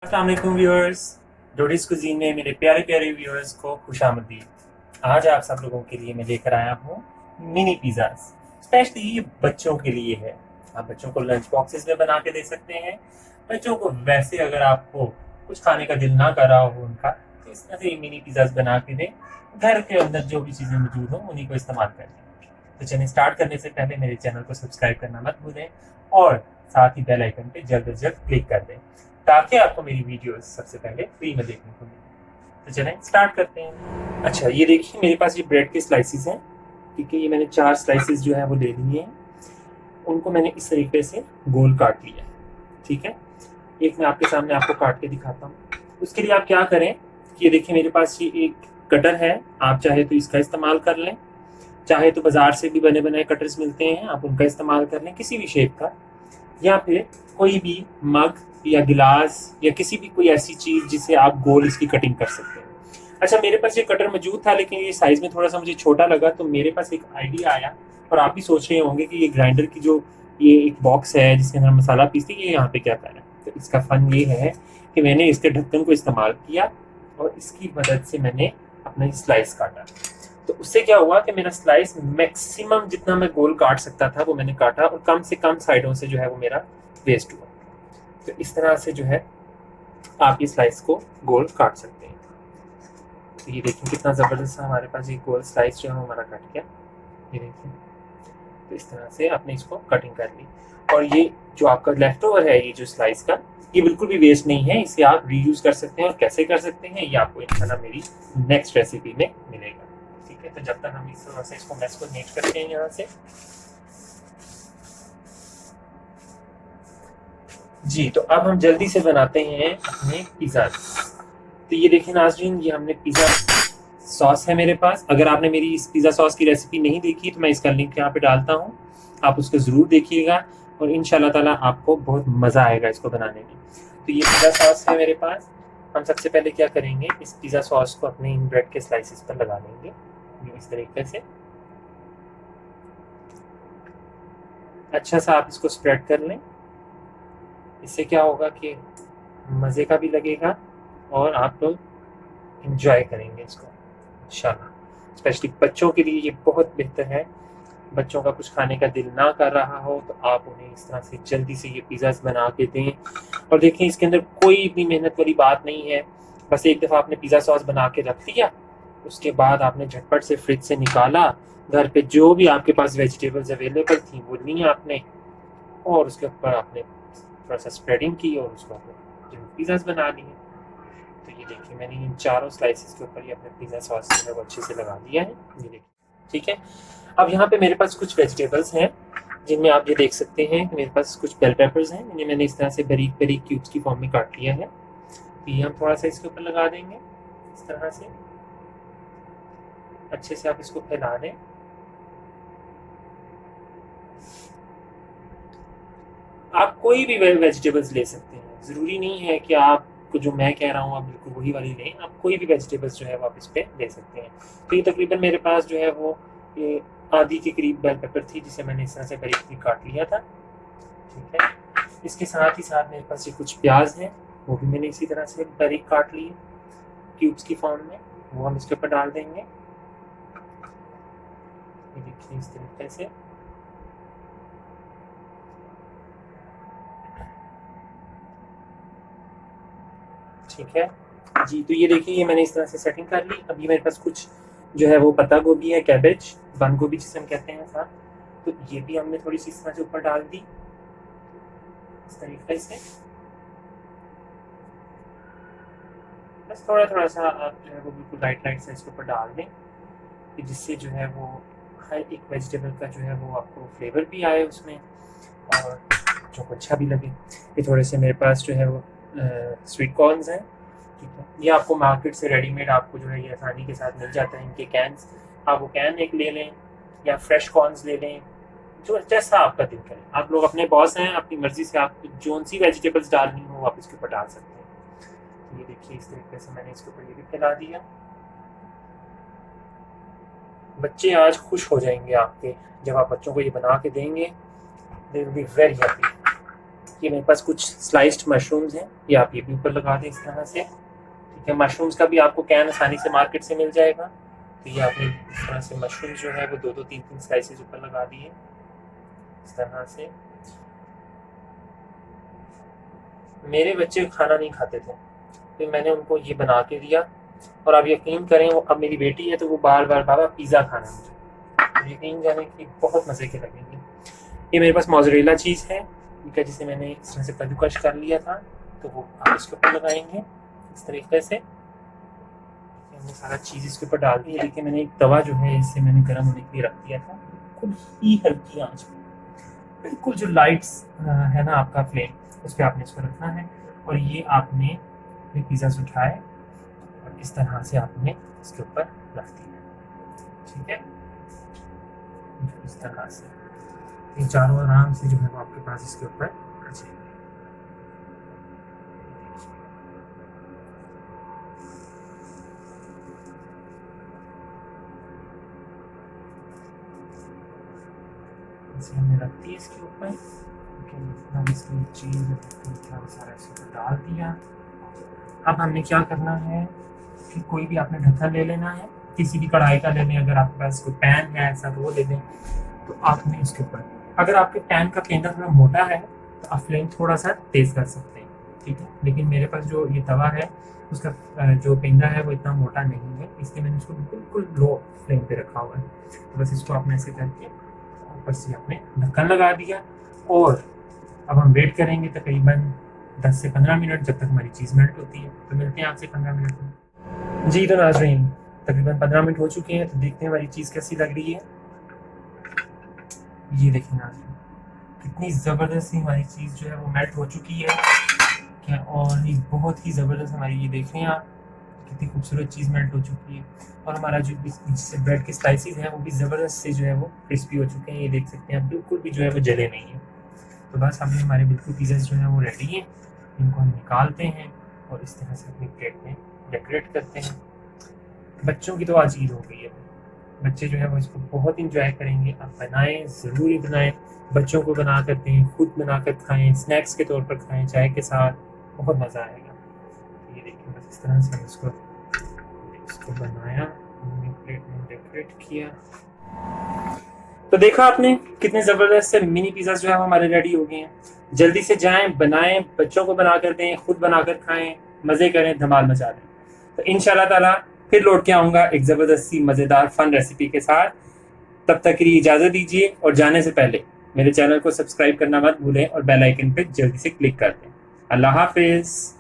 अस्सलाम वालेकुम viewers, डोडीज cuisine में मेरे प्यारे प्यारे व्यूअर्स को खुशामदीद। आज आप सब लोगों के लिए मैं लेकर आया हूँ मिनी पिज़्ज़ाज। स्पेशली ये बच्चों के लिए है। आप बच्चों को लंच बॉक्सेस में बना के दे सकते हैं। बच्चों को वैसे अगर आपको कुछ खाने का दिल ना कर रहा हो उनका, तो इस तरह से ये मिनी पिज़्ज़ाज बना के दें। घर के अंदर जो भी चीज़ें मौजूद हों उन्हीं को इस्तेमाल करें। तो चलिए स्टार्ट करने से पहले मेरे चैनल को सब्सक्राइब करना मत भूलें और साथ ही बेल आइकन पे जल्द से जल्द क्लिक कर दें ताकि आपको मेरी वीडियोस सबसे पहले फ्री में देखने को मिले। तो चलें स्टार्ट करते हैं। अच्छा, ये देखिए मेरे पास ये ब्रेड के स्लाइसिस हैं। ठीक है, ये मैंने 4 स्लाइसिस जो है वो ले लिए हैं। उनको मैंने इस तरीके से गोल काट लिया है। ठीक है, एक मैं आपके सामने आपको काट के दिखाता हूँ। उसके लिए आप क्या करें कि ये देखिए मेरे पास ये एक कटर है। आप चाहे तो इसका इस्तेमाल कर लें, चाहे तो बाजार से भी बने बनाए कटर्स मिलते हैं, आप उनका इस्तेमाल कर लें किसी भी शेप का, या फिर कोई भी मग या गिलास या किसी भी कोई ऐसी चीज़ जिसे आप गोल इसकी कटिंग कर सकते हैं। अच्छा, मेरे पास ये कटर मौजूद था लेकिन ये साइज़ में थोड़ा सा मुझे छोटा लगा, तो मेरे पास एक आइडिया आया। और आप भी सोच रहे होंगे कि ये ग्राइंडर की जो ये एक बॉक्स है जिसके अंदर मसाला पीसते हैं, ये यहाँ पे क्या कर है। तो इसका फन ये है कि मैंने इसके ढक्कन को इस्तेमाल किया और इसकी मदद से मैंने अपना स्लाइस काटा। तो उससे क्या हुआ कि मेरा स्लाइस मैक्सिमम जितना मैं गोल काट सकता था वो मैंने काटा, और कम से कम साइडों से जो है वो मेरा वेस्ट हुआ। तो इस तरह से जो है आप ये स्लाइस को गोल काट सकते हैं। तो ये देखिए कितना ज़बरदस्त हमारे पास ये गोल स्लाइस जो है हमारा कट गया। ये देखिए, तो इस तरह से आपने इसको कटिंग कर ली। और ये जो आपका लेफ्ट ओवर है, ये जो स्लाइस का, ये बिल्कुल भी वेस्ट नहीं है। इसे आप रीयूज़ कर सकते हैं। और कैसे कर सकते हैं ये आपको इंशाल्लाह मेरी नेक्स्ट रेसिपी में मिलेगा। ठीक है, तो जब तक हम इस तरह से इसको मैश को मेक करते हैं यहाँ से। जी, तो अब हम जल्दी से बनाते हैं अपने पिज़्ज़ा। तो ये देखिए नाज़रीन, ये हमने पिज़्ज़ा सॉस है मेरे पास। अगर आपने मेरी इस पिज़्ज़ा सॉस की रेसिपी नहीं देखी तो मैं इसका लिंक यहाँ पे डालता हूँ, आप उसको ज़रूर देखिएगा और इंशाल्लाह ताला आपको बहुत मज़ा आएगा इसको बनाने में। तो ये पिज़्ज़ा सॉस है मेरे पास। हम सबसे पहले क्या करेंगे, इस पिज़्ज़ा सॉस को अपने इन ब्रेड के स्लाइसिस पर लगा देंगे इस तरीके से। अच्छा सा आप इसको स्प्रेड कर लें। इससे क्या होगा कि मज़े का भी लगेगा और आप लोग इंजॉय करेंगे इसको इंशाल्लाह। स्पेशली बच्चों के लिए ये बहुत बेहतर है। बच्चों का कुछ खाने का दिल ना कर रहा हो तो आप उन्हें इस तरह से जल्दी से ये पिज़्ज़ाज़ बना के दें। और देखिए इसके अंदर कोई इतनी मेहनत वाली बात नहीं है। बस एक दफ़ा आपने पिज़्ज़ा सॉस बना के रख दिया, उसके बाद आपने झटपट से फ्रिज से निकाला, घर पे जो भी आपके पास वेजिटेबल्स अवेलेबल थी वो ली आपने, और उसके ऊपर आपने थोड़ा सा स्प्रेडिंग की और उसको आपने जो पिज़्ज़ाज़ बना लिए। तो ये देखिए मैंने इन चारों स्लाइसेस के ऊपर ये अपने पिज़्ज़ा सॉस जो है वो अच्छे से लगा दिया है। ये देखिए, ठीक है। अब यहाँ पे मेरे पास कुछ वेजिटेबल्स हैं जिनमें आप ये देख सकते हैं कि मेरे पास कुछ बेल पेपर्स हैं, इन्हें मैंने इस तरह से बारीक बारीक क्यूब्स की फॉर्म में काट लिया है। तो ये हम थोड़ा सा इसके ऊपर लगा देंगे इस तरह से। अच्छे से आप इसको फैला दें। आप कोई भी वेजिटेबल्स ले सकते हैं, ज़रूरी नहीं है कि आपको जो मैं कह रहा हूँ आप बिल्कुल वही वाली लें। आप कोई भी वेजिटेबल्स जो है वो आप इस पर ले सकते हैं। तो ये तकरीबन मेरे पास जो है वो ये आधी के करीब बेल पेपर थी जिसे मैंने इस तरह से बारीक काट लिया था। ठीक है, इसके साथ ही साथ मेरे पास ये कुछ प्याज हैं, वो भी मैंने इसी तरह से बारीक काट लिए क्यूब्स की फॉर्म में, वो हम इसके ऊपर डाल देंगे। ये देखिए इस तरीके से। ठीक है जी, तो ये देखिए ये मैंने इस तरह से सेटिंग कर ली। अब ये मेरे पास कुछ जो है वो पत्ता गोभी है, कैबेज, बंद गोभी जिसे हम कहते हैं साथ, तो ये भी हमने थोड़ी सी इस तरह से ऊपर डाल दी इस तरीके से। बस थोड़ा थोड़ा सा आप जो है वो बिल्कुल लाइट लाइट से इसके ऊपर डाल दें कि जिससे जो है वो हर एक वेजिटेबल का जो है वो आपको फ्लेवर भी आए उसमें और बच्चों को अच्छा भी लगे। ये थोड़े से मेरे पास जो है वो स्वीट कॉर्न्स हैं। ठीक है, ये आपको मार्केट से रेडीमेड आपको जो है ये आसानी के साथ मिल जाता है इनके कैंस। आप वो कैन एक ले लें या फ्रेश कॉर्न्स ले लें, जो जैसा आपका दिल करे। आप लोग अपने बॉस हैं, अपनी मर्जी से आप जो सी वेजिटेबल्स डालनी हो आप इसके ऊपर डाल सकते हैं। तो ये देखिए इस तरीके से मैंने इसके ऊपर ये भी फैला दिया। बच्चे आज खुश हो जाएंगे आपके जब आप बच्चों को ये बना के देंगे। They will be very happy. ये मेरे पास कुछ स्लाइस्ड मशरूम्स हैं, ये आप ये भी ऊपर लगा दें इस तरह से। ठीक है, मशरूम्स का भी आपको कैन आसानी से मार्केट से मिल जाएगा। तो ये आपने इस तरह से मशरूम जो है वो 2-2 3-3 स्लाइसेस ऊपर लगा दिए इस तरह से। मेरे बच्चे खाना नहीं खाते थे, फिर मैंने उनको ये बना के दिया, और आप यकीन करें, वो अब मेरी बेटी है तो वो बार बार बाबा पिज़्ज़ा खाना है मुझे। तो यकीन जाने कि बहुत मज़े के लगेंगे। ये मेरे पास मोज़रेला चीज़ है, ठीक है, जिसे मैंने इस तरह से कद्दूकश कर लिया था, तो वो आप इसके ऊपर लगाएंगे इस तरीके से। मैंने सारा चीज़ इसके ऊपर डाल दी है, लेकिन मैंने एक तवा जो है इसे मैंने गर्म होने के लिए रख दिया था, बिल्कुल ही हल्की आंच में, बिल्कुल जो लाइट्स है ना आपका फ्लेम, उस पर आपने इसको रखना है। और ये आपने ये पिज़्ज़ा उठाए और इस तरह से आपने इसके ऊपर रख दिया, ठीक है, इस तरह से। ये चारों आराम से जो है वो आपके पास इसके ऊपर आ जाएगा। हमने रख दी इसके ऊपर, इसकी चीज़ सारा इसके ऊपर डाल दिया। अब हमने क्या करना है कि कोई भी आपने ढक्कन ले लेना है, किसी भी कढ़ाई का ले लें, अगर आपके पास कोई पैन है ऐसा तो वो ले लें। तो आपने इसके ऊपर, अगर आपके पैन का पेंदा थोड़ा मोटा है तो आप फ्लेम थोड़ा सा तेज़ कर सकते हैं, ठीक है, लेकिन मेरे पास जो ये तवा है उसका जो पेंदा है वो इतना मोटा नहीं है, इसलिए मैंने उसको बिल्कुल लो फ्लेम पे रखा हुआ है। तो बस इसको आपने ऐसे करके ऊपर से आपने ढक्कन लगा दिया, और अब हम वेट करेंगे तकरीबन 10 से 15 मिनट, जब तक हमारी चीज़ मेल्ट होती है। तो मिलते हैं आपसे 15 मिनट में। जी तो नाज़रीन, तकरीबन 15 मिनट हो चुके हैं, तो देखते हैं हमारी चीज़ कैसी लग रही है। ये देखिए नाज़रीन, कितनी ज़बरदस्त हमारी चीज़ जो है वो मेल्ट हो चुकी है क्या, और ये बहुत ही ज़बरदस्त हमारी, ये देख रहे हैं आप कितनी खूबसूरत चीज़ मेल्ट हो चुकी है। और हमारा जो जिससे ब्रेड के स्लाइसिस हैं वो भी ज़बरदस्त से जो है वो क्रिस्पी हो चुके हैं, ये देख सकते हैं आप, बिल्कुल भी जो है वो जले नहीं है। तो बस अभी हमारे बिल्कुल पिज़्ज़ा जो है वो रेडी है, इनको हम निकालते हैं और इस तरह से अपनी प्लेट में डेकोरेट करते हैं। बच्चों की तो आज ईद हो गई है, बच्चे जो है वो इसको बहुत इंजॉय करेंगे। आप बनाएं, ज़रूरी बनाएं, बच्चों को बना कर दें, खुद बना कर खाएँ, स्नैक्स के तौर पर खाएँ, चाय के साथ, बहुत मज़ा आएगा। तो ये देखिए बस इस तरह से हम इसको बनाया, हमने प्लेट में डेकोरेट किया। तो देखा आपने कितने ज़बरदस्त से मिनी पिज़्ज़ा जो है हमारे रेडी हो गए हैं। जल्दी से जाएं, बनाएं, बच्चों को बना कर दें, खुद बना कर खाएं, मज़े करें, धमाल मचा दें। तो इंशाल्लाह ताला फिर लौट के आऊँगा एक ज़बरदस्त सी मज़ेदार फ़न रेसिपी के साथ। तब तक के लिए इजाज़त दीजिए, और जाने से पहले मेरे चैनल को सब्सक्राइब करना मत भूलें और बेल आइकन पे जल्दी से क्लिक कर दें। अल्लाह हाफ़िज़।